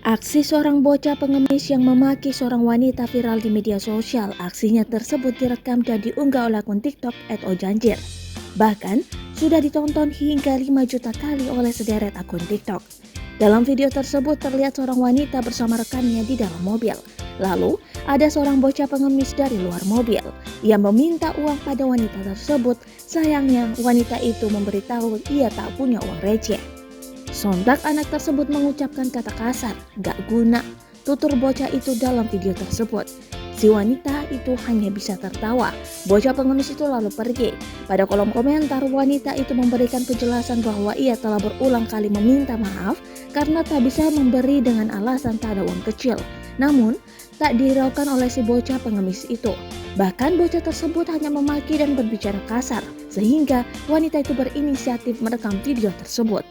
Aksi seorang bocah pengemis yang memaki seorang wanita viral di media sosial. Aksinya tersebut direkam dan diunggah oleh akun TikTok @ojanjir. Bahkan, sudah ditonton hingga 5 juta kali oleh sederet akun TikTok. Dalam video tersebut terlihat seorang wanita bersama rekannya di dalam mobil. Lalu, ada seorang bocah pengemis dari luar mobil yang meminta uang pada wanita tersebut. Sayangnya, wanita itu memberitahu ia tak punya uang receh. Sontak anak tersebut mengucapkan kata kasar, "Gak guna," tutur bocah itu dalam video tersebut. Si wanita itu hanya bisa tertawa. Bocah pengemis itu lalu pergi. Pada kolom komentar, wanita itu memberikan penjelasan bahwa ia telah berulang kali meminta maaf karena tak bisa memberi dengan alasan tak ada uang kecil. Namun, tak dihiraukan oleh si bocah pengemis itu. Bahkan bocah tersebut hanya memaki dan berbicara kasar, sehingga wanita itu berinisiatif merekam video tersebut.